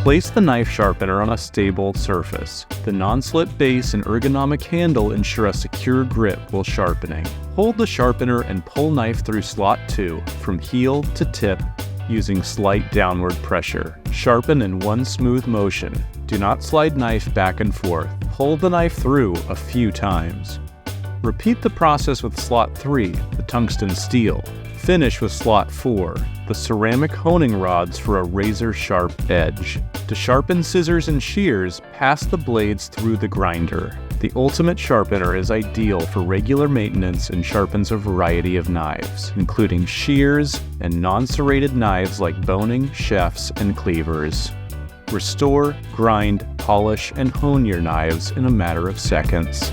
Place the knife sharpener on a stable surface. The non-slip base and ergonomic handle ensure a secure grip while sharpening. Hold the sharpener and pull knife through slot 2 from heel to tip using slight downward pressure. Sharpen in one smooth motion. Do not slide knife back and forth. Pull the knife through a few times. Repeat the process with slot 3, the tungsten steel. Finish with slot 4, the ceramic honing rods for a razor-sharp edge. To sharpen scissors and shears, pass the blades through the grinder. The ultimate sharpener is ideal for regular maintenance and sharpens a variety of knives, including shears and non-serrated knives like boning, chefs, and cleavers. Restore, grind, polish, and hone your knives in a matter of seconds.